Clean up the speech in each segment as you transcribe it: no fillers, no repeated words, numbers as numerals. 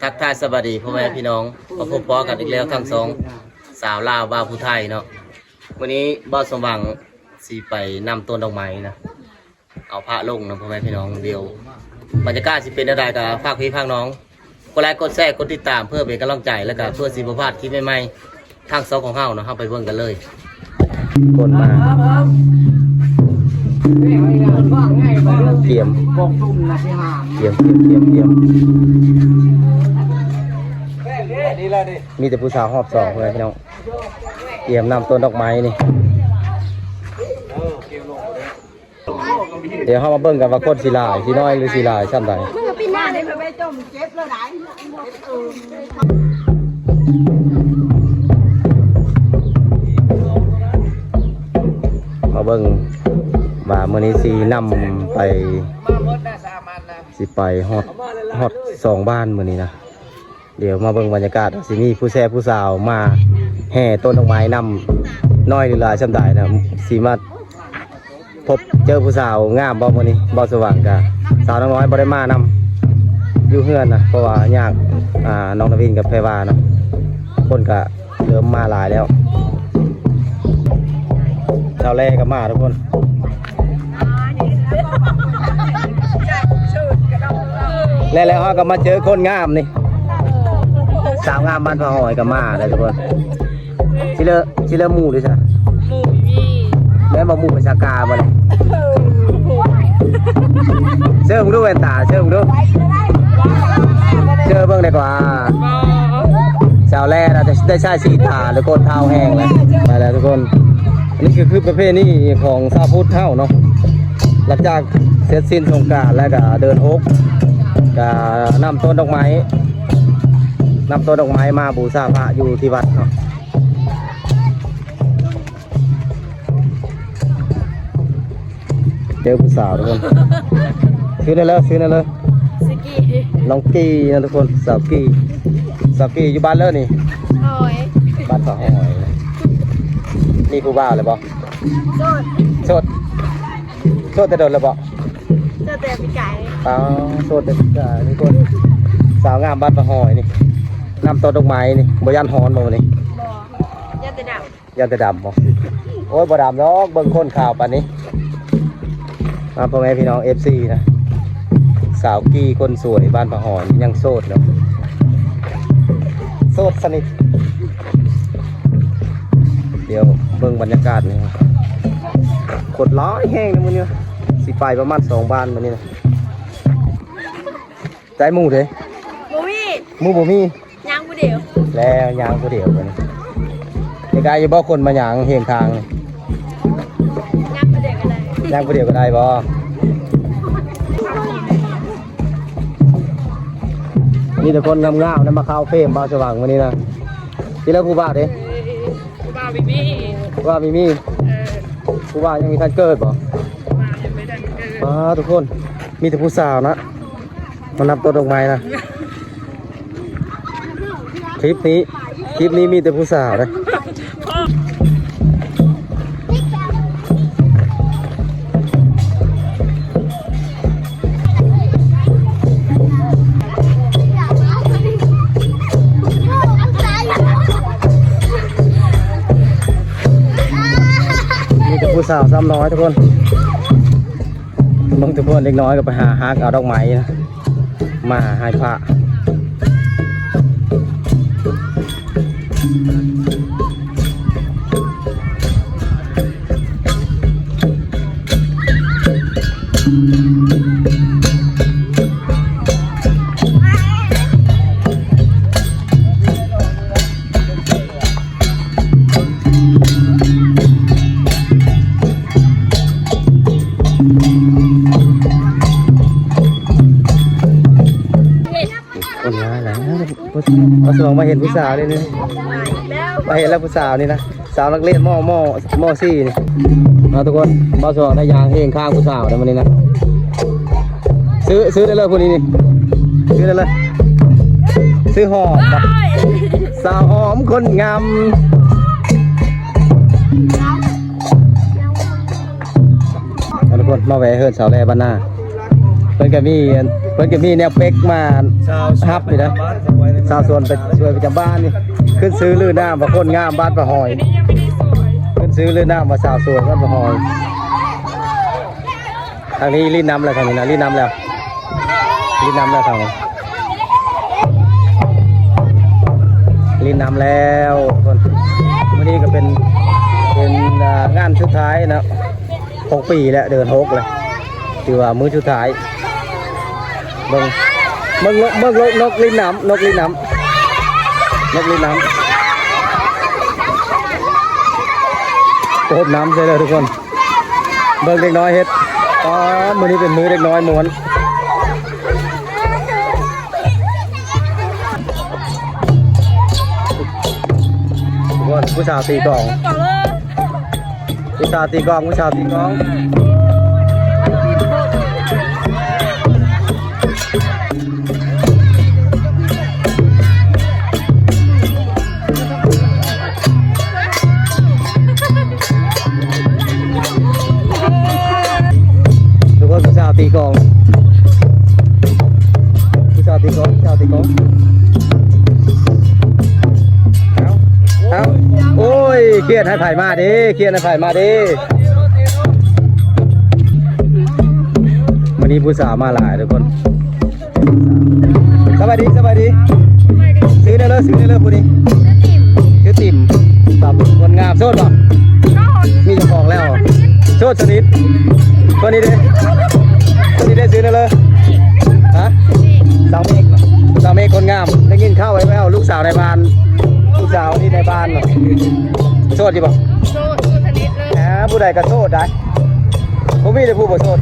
ทักทายสวัสดีพ่อแม่พี่น้องมาพบพ้อกันอีกแล้วทั้งสองสาวลาวบ่าวผู้ไทยเนาะวันนี้บ่าวสมหวังสีไปนำต้นดอกไม้นะเอาพระลงนะพ่อแม่พี่น้องเดียวบรรยากาศสิเป็นอะไรกับภาคพี่ภาคน้องกดไลค์กดแชร์กดติดตามเพื่อเป็นกำลังใจแล้วก็เพื่อสิบพลาดคลิปใหม่ๆทางสองของเฮาเนาะเฮาไปเบิ่งกันเลยคนมาเตรียมมีแต่ผู้สาวหอบสองเลยพี่น้องเตรียมนำต้นดอกไม้นี่เดี๋ยวเขามาเบิ่งกันว่าคนสีลายสีน้อยหรือสีลายชั้นใดมาเบิ่งว่ามื้อนี้สีนำไปสิไปฮอด2บ้านมื้อนี้นะเดี๋ยวมาเบิ่งบรรยากาศสิมีผู้แซ่ผู้สาวมาแห่ต้นดอกไม้นำน้อยหรือหลายชั้นใดนะสิมาพบเจอผู้สาวงามบ่มื้อนี้บ่สว่างกะสาวน้อยบ่ได้มานำอยู่เฮือนนะเพราะว่ายากน้องนวินกับแพรวาเนาะคนก็เริ่มมาหลายแล้วชาวแรกก็มาทุกคนแล้วเขาก็มาเจอคนงามนี่สาวงามบ้านพะหอยก็มาเลยทุกคนชิเลอหมูด้วยใช่ไหมหมูมีแล้วมาหมูเป็นชากาบ่เลยเชื่อมึงดูแว่นตาเชื่อมึงดูเชื่อเบิ่งดีกว่าสาวแรกเราจะได้ใช้สีตาหรือโกนเท้าแห้งเลยมาแล้วทุกคนอันนี้คือประเภทนี้ของชาวพุทธเท่าเนาะหลังจากเสร็จสิ้นสงกรานต์แล้วก็เดินฮกก็นำต้นดอกไม้มาบูชาพระอยู่ที่วัดเนาะเจอผู้สาวทุกคนซื้อได้เลยสกีน้องกีนะทุกคนสาวกีอยู่บ้านเลยนี่บ้านฝาหอยนี่ผู้บ่าวเลยบ่โสดแต่โดนเลยบ่โสดแต่ปีไก่โสดแต่ปีไก่นี่คนสาวงามบ้านฝาหอยนี่นำต้นดอกไม้นี่บ่ยันหอนบ่นี่ยันแต่ดำบ่โอ้ยบ่ดำเนาะเบิ่งคนข่าวปานนี้พ่อแม่พี่น้อง FC นะสาวกี้คนสวยบ้านฝาหอยยังโสดเนาะโสดสนิทเดี๋ยวเบิ่งบรรยากาศนี่ขดร้อยแห้งเลยมื้อนี้สิไปประมาณ2บ้านมื้อนี้นะใจหมู่เด้หมู่บ่มียางผู้เดียวแล้วยางผู้เดียวมื้อนี้ในกายอยู่บ่คนมาหยังเฮียงทางยางผู้เดียวก็ได้บ่นี่แต่คนงามๆนะมาเข้าเฟรมบ่าวสว่างมื้อนี้นะที่แล้วผู้บ่าวเด้ผู้บ่าวมีมีผู้บ่าวยังมีท่านเกิดบ่ทุกคนมีแต่ผู้สาวนะมานับต้นดอกไม้นะคลิปนี้มีแต่ผู้สาวเลยผู้สาวซ้ำน้อยทุกคนบางทุกคนเล็กน้อยก็ไปหาฮักเอาดอกไม้นะมาให้พระคนมาแล้วมาสมองมาเห็นผู้สาวนี่นี่มาเห็นแล้วผู้สาวนี่นะสาวนักเรียนม..4 นี่มาทุกคนมาสมองได้ยางเองข้างผู้สาวนะวันนี้นะซื้อได้เลยคนนี้นี่ซื้อได้เลยซื้อหอมสาวหอมคนงามทุกคนมาแวะเฮิร์นสาวแร่บ้านหน้าเพิ่นก็มี เพิ่นก็มีแนวเป็กมาฮับนี่นะชาวสวนไปช่วยประจำบ้านนี่ขึ้นซื้อลือน้ำมาคนงามบ้านประหอยขึ้นซื้อลือน้ำมาชาวสวนบ้านประหอยทางนี้รีดน้ำแล้วทางนี้นะรีดน้ำแล้วรีดน้ำแล้วทางนี้รีดน้ำแล้วคนวันนี้ก็เป็นงานสุดท้ายนะ6 ปีแล้วเดิน6เลยถือว่ามื้อสุดท้ายเบิ่งนกลิ้นน้ำนกลิ้นน้ำโอบน้ำใช่เลยทุกคนเบิ่งเด็กน้อยเฮ็ดมื้อนี้เป็นมื้อเด็กน้อยม้วนทุกคนผู้สาวตีกลองผู้สาวตีกลองผู้สาวตีกลองผู้สาวตีกลองผู้สาวตีกลองผู้สาวตีกลองเอาโอ้ยเครียดให้ไผ่มาดิเครียดให้ไผ่มาดิวันนี้ผู้สาวมาหลายทุกคนสบายดีซื้อได้เลยผู้นี้ซื้อติ่มสามคนงามโซดป่ะมีเจ้าของแล้วโซดชนิดตัวนี้ดิซื้อได้เลยฮะสาวเมฆคนงามได้ยินเข้าไว้ไหมเอาลูกสาวในบ้านลูกสาวที่ในบ้านเหรอโซดจีบ่โซดชนิดเลยผู้ใดก็โซดได้ผมมีแต่ผู้บ่โซด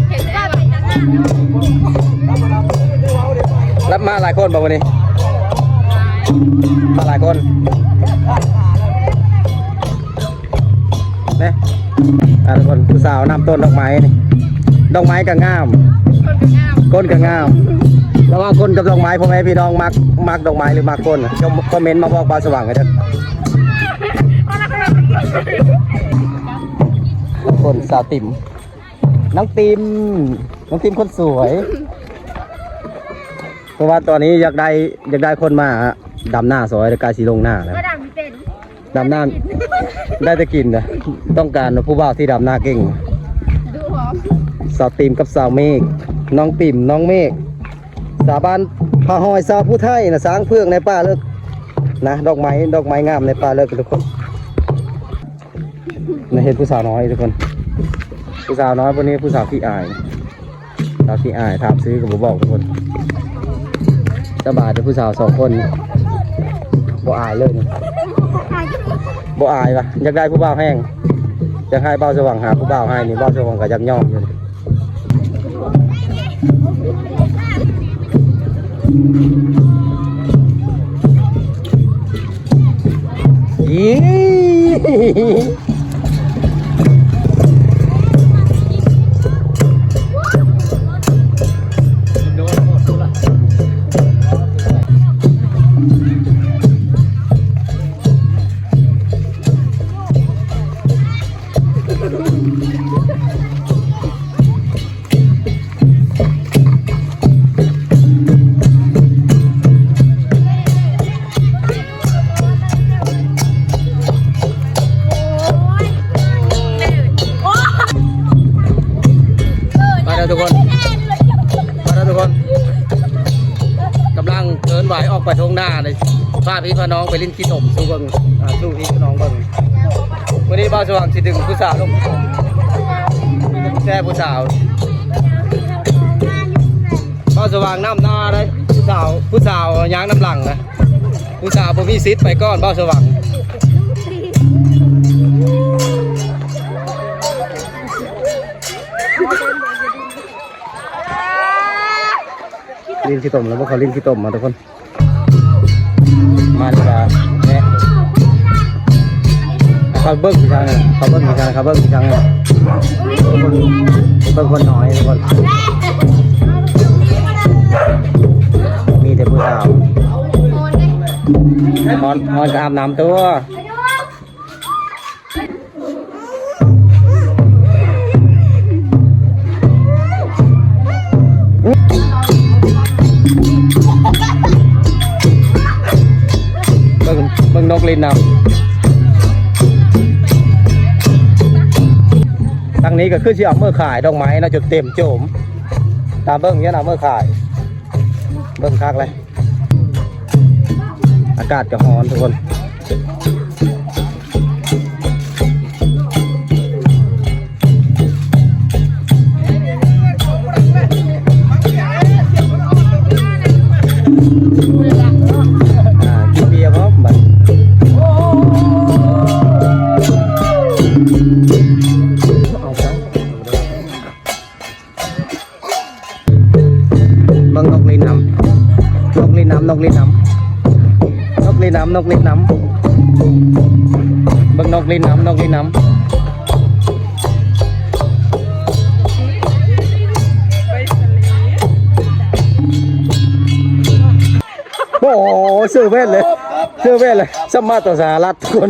เห็นได้รับมาหลายคนบอกวันนี้มาหลายคนเนี่ยทุกคนผู้สาวนำต้นดอกไม้นี่ดอกไม้ก็งามก้นก็งามแล้วว่าก้นกับดอกไม้พ่อแม่พี่น้องมักดอกไม้หรือมักก้นคอมเมนต์มาบอกปลาสว่างกันเถอะคนสาวติ่มน้องติ่มคนสวยเพราะว่าตอนนี้อยากได้คนมาดำหน้าสวยแต่กายสีลงหน้าแล้วดำหน้าได้จะกินนะต้องการผู้บ่าวที่ดำหน้าเก่งสาวติ่มกับสาวเมฆน้องติ่มน้องเมฆสาบานพาหอยสาวผู้ไทยนะสร้างเพื่องในป่าเลิกนะดอกไม้งามในป่าเลิกทุกคนนะเห็นผู้สาวน้อยทุกคนผู้สาวน้อยวันนี้ผู้สาวขี้อายถามซื้อกับผมบอกทุกคนจะบาดเป็นผู้สาว2 คนบ่อายเลยนี่บ่อายปะอยากได้ผู้บ่าวแห้งอยากให้เบ้าสว่างหาผู้บ่าวให้นี่เบ้าสว่างก็ยักย่องอยู่ทุกคนกำลังเดินไหวออกไปทงหน้าเลยพาพี่พาน้องไปลิ้นขี้ตมสู้เบิ้งสู้พี่น้องเบิ้งวันนี้บ้าสว่างสิดึงผู้สาวลงแช่ผู้สาวบ้าสว่างน้ำหน้าเลยผู้สาวย้างน้ำหลังนะผู้สาวผมมีซิดไปก้อนบ้าสว่างลิ้นขี้ตมแล้วพวกเขาลิ้นขี้ตมมาทุกคนมาดีกว่าเนี่ยเขาเบิ้งกี่ครั้งเขาเบิ้งกี่ครั้งเบิ้งคนน้อยทุกคนมีแต่ผู้สาวฮอนก็อาบน้ำตัว นกลินนำทางนี้ก็คือที่เอาเมื่อขายดอกไม้นะจนเต็มโจมตามเบิ้งเนี้ยนะเมื่อขายเบิ้งคักเลยอากาศก็ร้อนทุกคนกินเบียร์พร้อมบัดบางนกลินน้ำนกลินน้ำนกลินน้ำนกลินน้ำนกลินน้ำบางนกลินน้ำนกลินน้ำโอ้โหซื้อเวทเลยซื้อเวทเลยสมมาต่อสหรัฐคน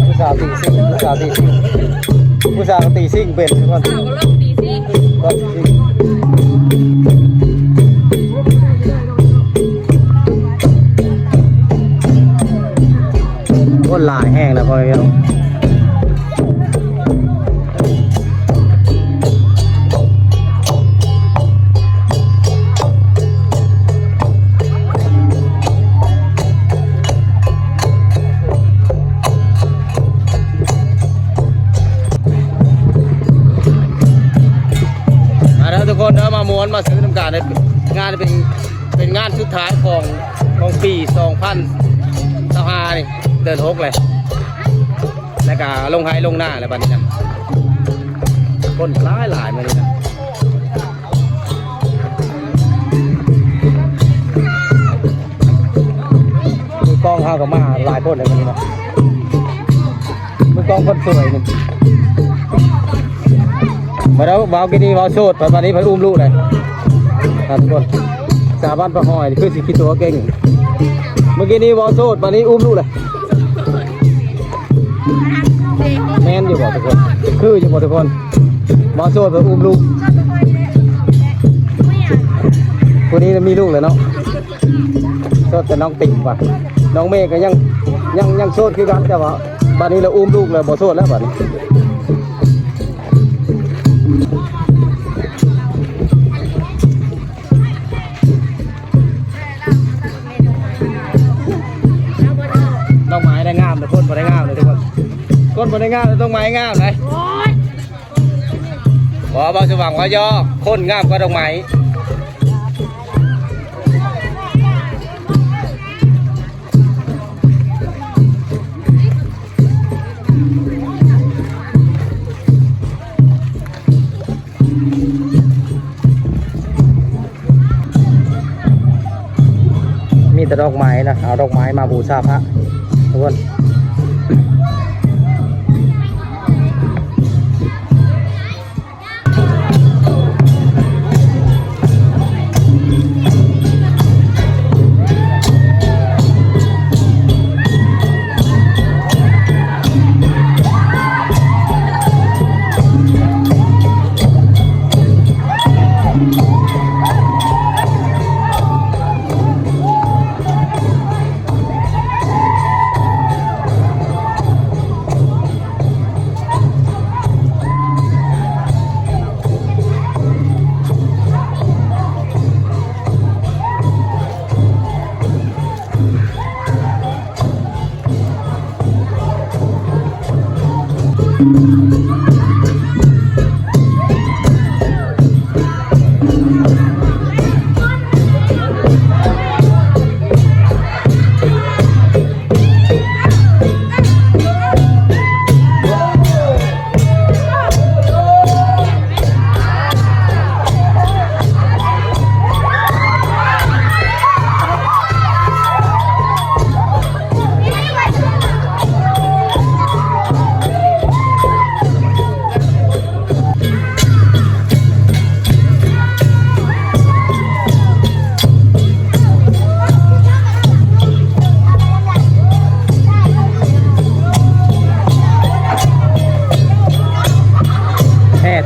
ผู้สาวตีซิ่งผู้สาวตีซิ่งผู้สาวตีซิ่งเป็นทุกคนก็ตีซิ่งก็ลายแห้งแล้วพอไหมน้องทุกคนเดินมาม้วนมาซื้อน้ำกาดงานเป็นงานสุดท้ายของปี 2025นี่เดิน6เลยแล้วก็ลงไฮลงหน้าอะไรแบบนี้นะคนหลายมาเลยนะมือกล้องเข้ากับมาหลายคนเลยวันนี้นะมือกล้องคนสวยนี่มาแล้ววาวกินีวาวโชดตอนนี้ไปอุ้มลูกเลยทุกคนสาบ้านประหอยคือสิคิดตัวเก่งเมื่อกี้นี้วาวโชดตอนนี้อุ้มลูกเลยแม่นอยู่บ่ทุกคนคืออยู่บ่ทุกคนวาวโชดไปอุ้มลูกคนนี้มีลูกเลยเนาะโชดแต่น้องติ่งว่ะน้องเมฆก็ยังโชดคือกันแต่ว่าตอนนี้เราอุ้มลูกเลยบ่โชดแล้วบัดนี้ดอกไม้ได้งามแต่คนบ่ได้งามเลยทุกคนคนบ่ได้งามแต่ดอกไม้งามเลยบ่สว่างว่าย่อคนงามกว่าดอกไม้มีแต่ดอกไม้นะเอาดอกไม้มาบูชาพระทุกคน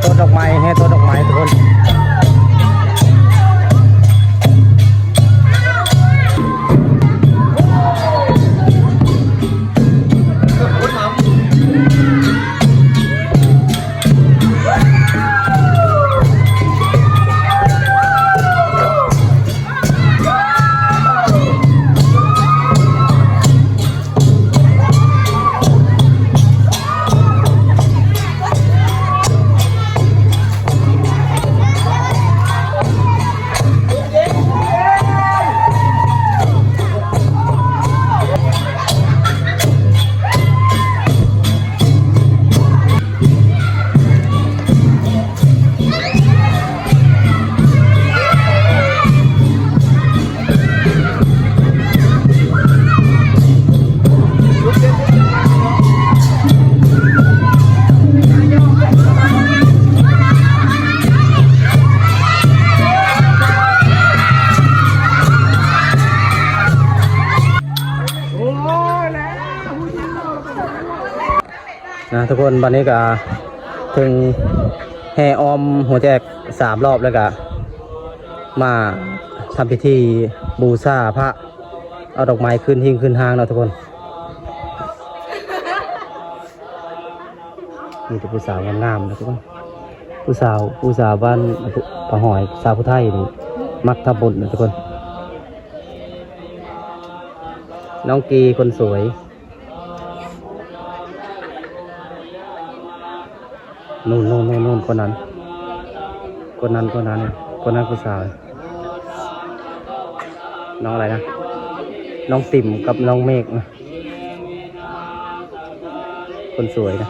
ต้นดอกไม้แห่ต้นดอกไม้ทุกคนนะทุกคนวันนี้ก็ถึงแห่ออมหัวแจก3 รอบแล้วก็มาทำพิธีบูชาพระเอาดอกไม้ขึ้นหิ้งขึ้นห้างเนาะทุกคนมีแต่ผู้สาวงามๆนะทุกคนผู้สาวบ้านปะหอยสาวผู้ไทยนี่มักทำบุญนะทุกคนน้องกีคนสวยนู่นคนนั้นผู้สาวน้องอะไรนะน้องติ่มกับน้องเมฆนะคนสวยนะ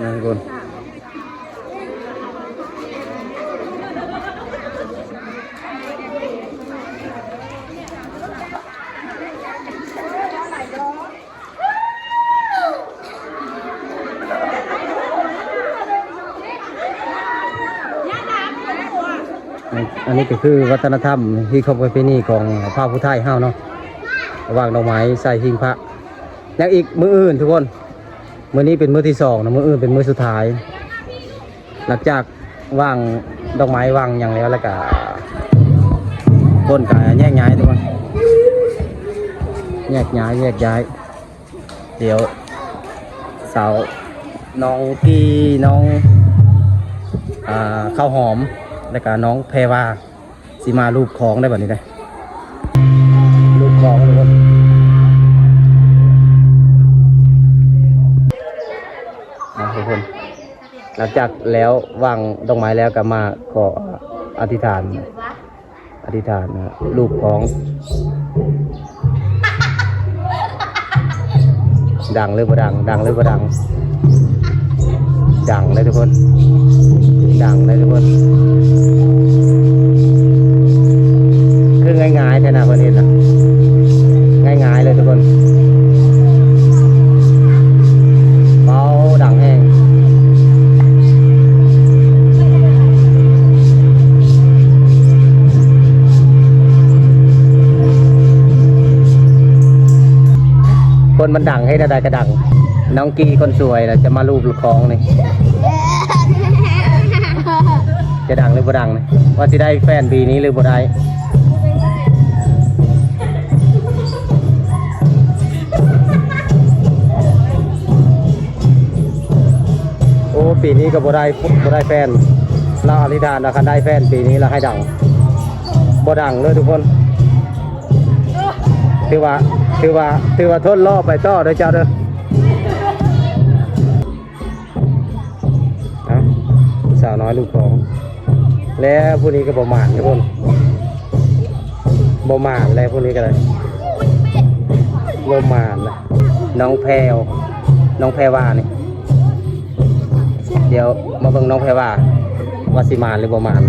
นะทุกคนอันนี้ก็คือวัฒนธรรมที่เขาประเพณีของพระผู้ไทยเฮาเนาะวางดอกไม้ใส่หิ้งพระยังอีกมื้ออื่นทุกคนมื้อนี้เป็นมื้อที่2นะมื้ออื่นเป็นมื้อสุดท้ายหลังจากวางดอกไม้วางอย่างแล้วก็คนก็แยกย้ายทุกคนแยกย้ายเดี๋ยวสาวน้องกีน้องข้าวหอมแล้วก็น้องแพรวาสิมารูปของได้แบบนี้ได้รูปของทุกคนทุกคนหลังจากแล้ววางดอกไม้แล้วก็มาขออธิษฐานรูปของดังหรือบ่ดังดังเลยทุกคนดังเลยทุกคนคือง่ายๆแค่นั้นประเด็นนะง่ายๆเลยทุกคนเบาดังแห้ง คนมันดังให้ได้ก็ดังน้องกีคนสวยนะจะมารูปคลองนี่จะดังหรือบ่ดังนะว่าจะได้แฟนปีนี้หรือบ่ได้โอ้ปีนี้ก็บ่ได้แฟนเราอธิษฐานเราคันได้แฟนปีนี้เราให้ดังบ่ดังเลยทุกคนถือว่าทนรอบไปต่อเด้อเจ้าเด้อสาวน้อยลูกของแล้วผู้นี้ก็บ่หมานทุกคนบ่หมานแล้วผู้นี้ก็เลยบ่หมานนะน้องแพรว่านี่เดี๋ยวมาเบิ่งน้องแพรว่าสิหมานหรือบ่หมาน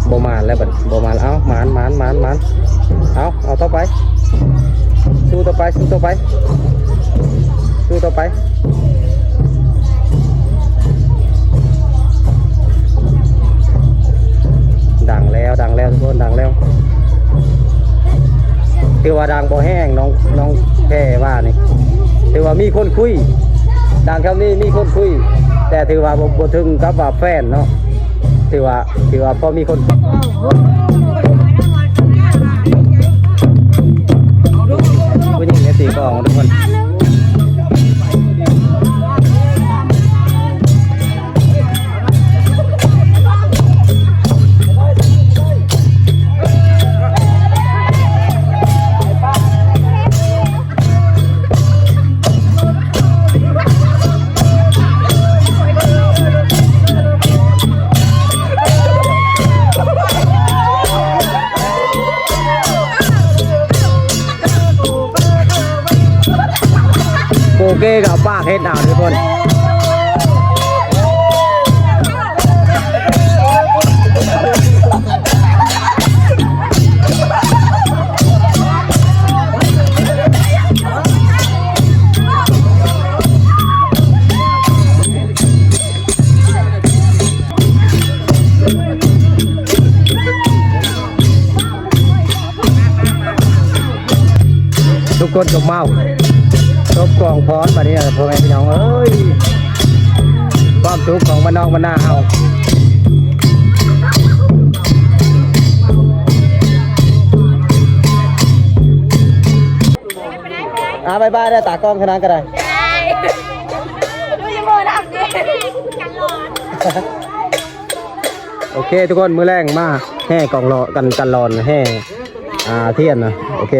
บ่หมานแล้วบัดบ่หมานเอ้าหมานเอาต่อไปสู้ต่อไปดังแล้วทุกคนดังแล้วถือว่าดังบ่แห้งน้องแค่ว่านี่ถือว่ามีคนคุยดังคำนี้มีคนคุยแต่ถือว่าบ่ถึงกับว่าแฟนเนาะถือว่าพอมีคนผู้หญิงเนี่ยตีกลองทุกคนโอเคกับป้าเฮ็ดเอาทุกคนทุกคนก็เมาตบกองพร้อมมาเนี่ยพ่อแม่พี่น้องเอ้ยความสุขของบ้านนอกบ้านนาเฮาบายได้ตากล้องขนาดก็ได้โอเคทุกคนมือแรงมาแห่กองรอกันรอนแห่เทียนนะโอเค